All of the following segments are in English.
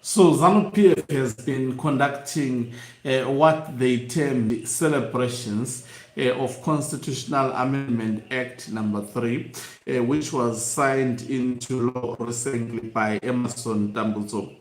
So ZANU-PF has been conducting what they term celebrations of Constitutional Amendment Act number 3, which was signed into law recently by Emerson Dambuzo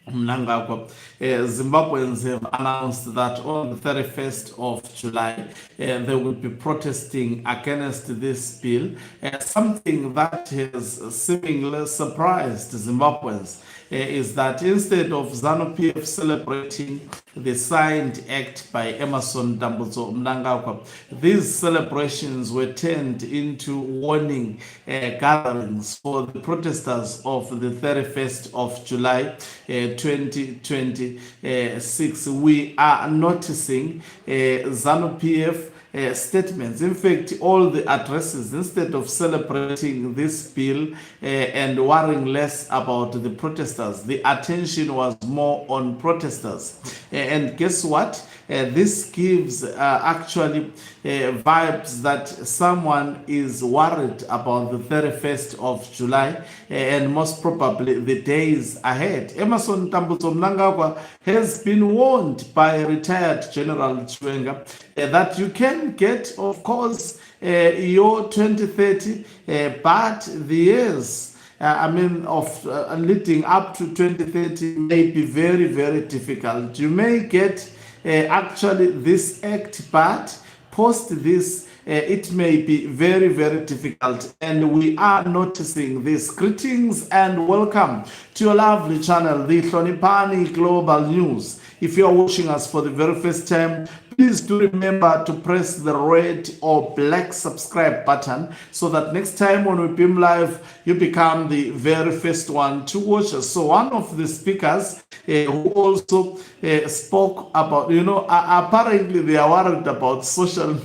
Mnangagwa. Zimbabweans have announced that on the 31st of July, they will be protesting against this bill, something that has seemingly surprised Zimbabweans. Is that instead of ZANU-PF celebrating the signed act by Emerson Dambuzo Mnangagwa, these celebrations were turned into warning gatherings for the protesters of the 31st of July 2026. We are noticing ZANU-PF statements. In fact, all the addresses, instead of celebrating this bill and worrying less about the protesters, the attention was more on protesters. And guess what? This gives actually vibes that someone is worried about the 31st of July and most probably the days ahead. Emerson Dambuzo Mnangagwa has been warned by retired General Chiwenga that you can get, of course, your 2030, but the years of leading up to 2030 may be very, very difficult. You may get actually this act, but post this, it may be very, very difficult, and we are noticing this. Greetings and welcome to your lovely channel, the Hlonipani Global News. If you are watching us for the very first time, please do remember to press the red or black subscribe button so that next time when we beam live, you become the very first one to watch us. So one of the speakers who also spoke about, apparently they are worried about social media.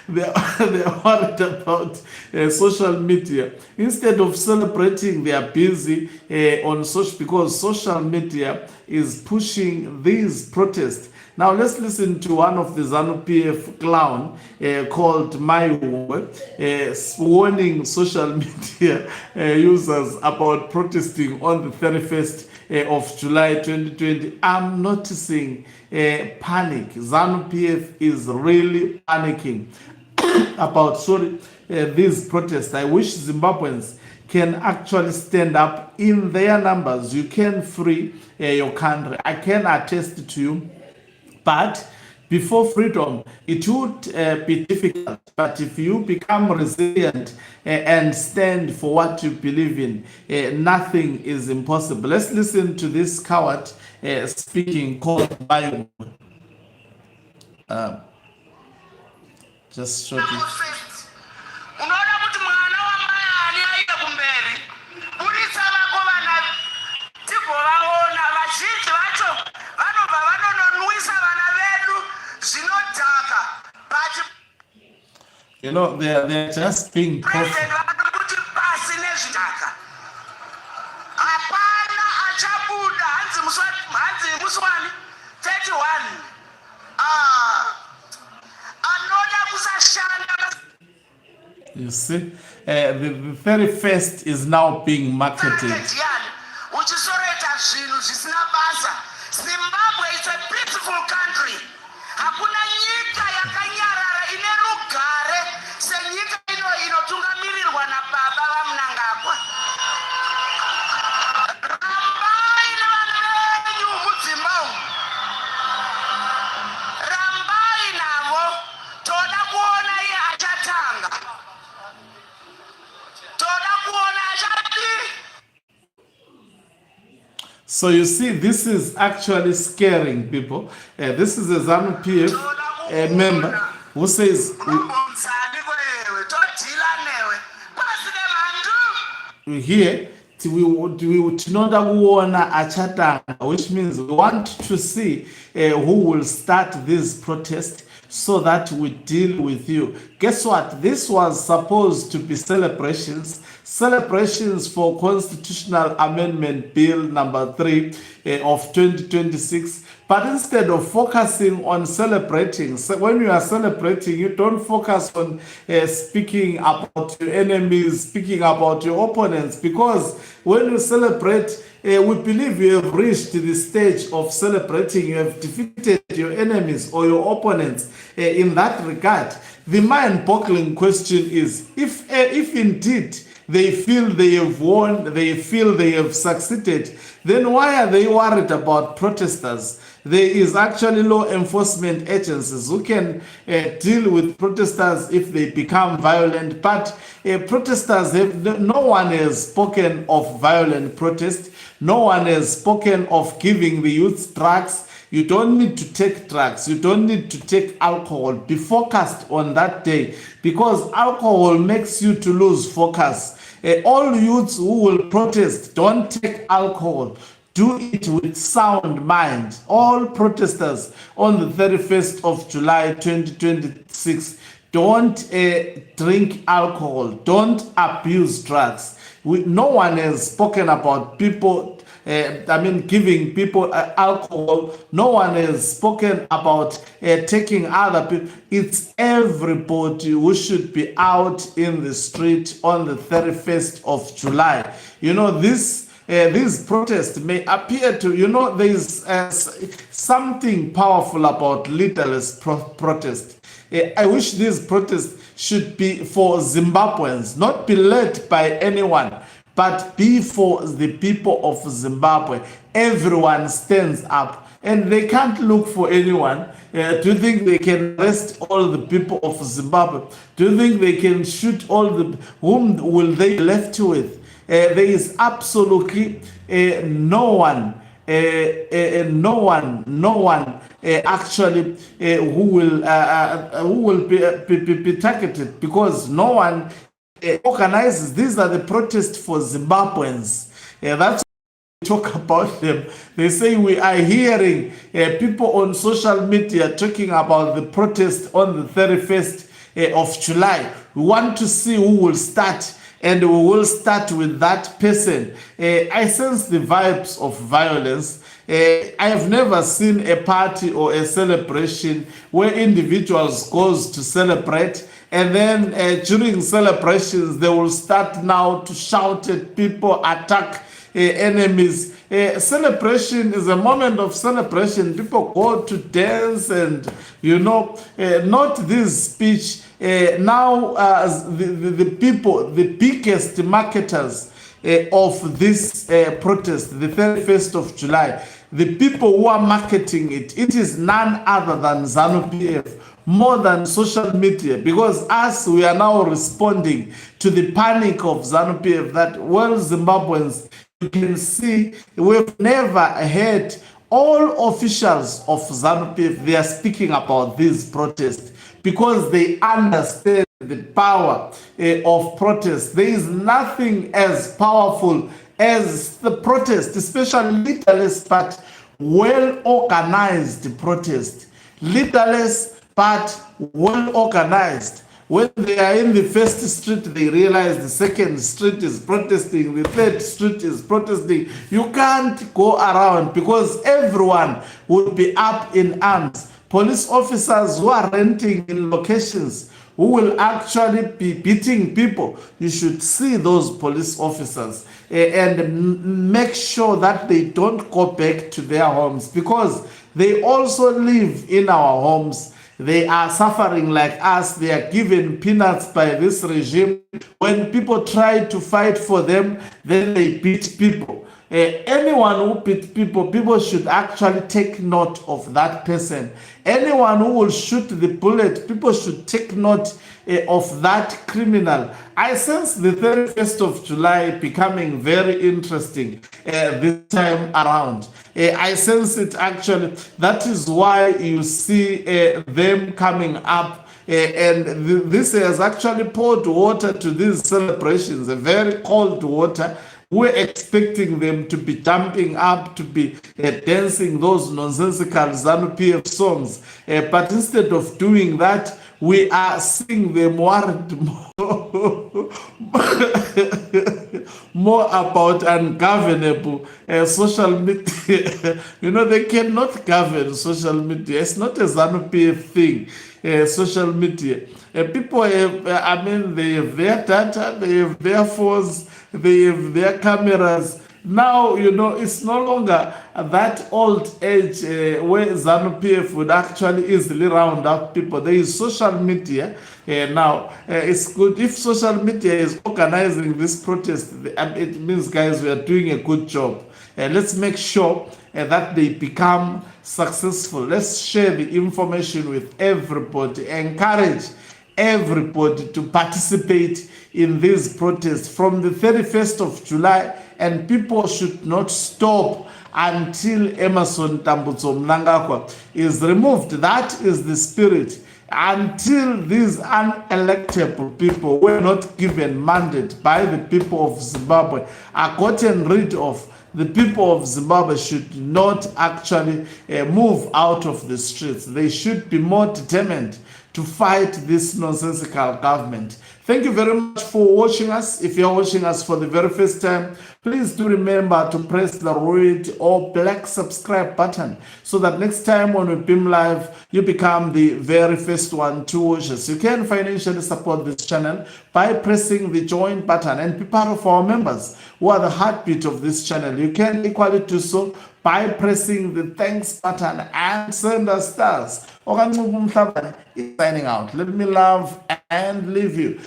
They are worried about social media. Instead of celebrating, they are busy on social, because social media is pushing these protests. Now let's listen to one of the ZANU-PF clown called Maiwe warning social media users about protesting on the 31st of July 2020. I'm noticing panic. ZANU-PF is really panicking about these protests. I wish Zimbabweans can actually stand up in their numbers. You can free your country. I can attest to you. But before freedom, it would be difficult. But if you become resilient and stand for what you believe in, nothing is impossible. Let's listen to this coward speaking called Bio. Just shortly. They're just being perfect. You see, the 31st is now being marketed. Zimbabwe is a beautiful country. Hakuna nyika yakanyarara ine rugare senyika inotungamirirwa nababa vaMnangagwa. Rambai nevana venyu muZimbabwe. Rambai navo, toda kuona iye achatanga. Toda kuona achati. So you see, this is actually scaring people. This is a ZANU-PF member who says, here, which means we want to see who will start this protest so that we deal with you. Guess what? This was supposed to be celebrations celebrations for Constitutional Amendment Bill number 3 of 2026. But instead of focusing on celebrating, so when you are celebrating, you don't focus on speaking about your enemies, speaking about your opponents, because when you celebrate, we believe you have reached the stage of celebrating, you have defeated your enemies or your opponents. In that regard, the mind-boggling question is, if indeed they feel they have won, they feel they have succeeded, then why are they worried about protesters? There is actually law enforcement agencies who can deal with protesters if they become violent, but protesters no one has spoken of violent protest. No one has spoken of giving the youth drugs. You don't need to take drugs. You don't need to take alcohol. Be focused on that day, because alcohol makes you to lose focus. All youths who will protest, don't take alcohol. Do it with sound mind. All protesters on the 31st of July 2026, don't drink alcohol. Don't abuse drugs. No one has spoken about people giving people alcohol. No one has spoken about taking other people. It's everybody who should be out in the street on the 31st of July. You know, these protests may appear to, there is something powerful about leaderless protest. I wish these protests should be for Zimbabweans, not be led by anyone, but be for the people of Zimbabwe. Everyone stands up, and they can't look for anyone. Do you think they can arrest all the people of Zimbabwe? Do you think they can shoot all the, whom will they be left with? There is absolutely no one actually who will be targeted, because no one organizes. These are the protests for Zimbabweans. That's talk about them. They say we are hearing people on social media talking about the protest on the 31st of July. We want to see who will start, and we will start with that person. I sense the vibes of violence. I have never seen a party or a celebration where individuals goes to celebrate, and then during celebrations they will start now to shout at people, attack enemies. Celebration is a moment of celebration. People go to dance, and not this speech. Now the people, the biggest marketers of this protest, the 31st of July, the people who are marketing it, it is none other than ZANU-PF, more than social media, because us, we are now responding to the panic of ZANU-PF that, well, Zimbabweans, you can see we've never heard all officials of ZANU-PF, they are speaking about this protest because they understand the power of protest. There is nothing as powerful as the protest, especially leaderless but well-organized protest. Leaderless but well-organized. When they are in the first street, they realize the second street is protesting, the third street is protesting. You can't go around because everyone will be up in arms. Police officers who are renting in locations who will actually be beating people, you should see those police officers and make sure that they don't go back to their homes, because they also live in our homes. They are suffering like us. They are given peanuts by this regime. When people try to fight for them, then they beat people. Anyone who beats people, people should actually take note of that person. Anyone who will shoot the bullet, people should take note of that criminal. I sense the 31st of July becoming very interesting this time around. I sense it actually. That is why you see them coming up. And this has actually poured water to these celebrations, a very cold water. We're expecting them to be jumping up, to be dancing those nonsensical ZANU-PF songs. But instead of doing that, we are seeing them worried more more about ungovernable social media. You know, they cannot govern social media. It's not a ZANU-PF thing, social media. People have, I mean, they have their data, they have their phones, they have their cameras. Now, you know, it's no longer that old age where ZANU-PF would actually easily round up people. There is social media now. It's good if social media is organizing this protest. It means, guys, we are doing a good job. Let's make sure that they become successful. Let's share the information with everybody. Encourage everybody to participate in this protest from the 31st of July, and people should not stop until Emerson Tambutso Mnangagwa is removed. That is the spirit. Until these unelectable people were not given mandate by the people of Zimbabwe are gotten rid of, the people of Zimbabwe should not actually move out of the streets. They should be more determined to fight this nonsensical government. Thank you very much for watching us. If you're watching us for the very first time, please do remember to press the red or black subscribe button so that next time when we beam live, you become the very first one to watch us. You can financially support this channel by pressing the join button and be part of our members who are the heartbeat of this channel. You can equally do so by pressing the thanks button and send us stars. Signing out. Let me love and leave you.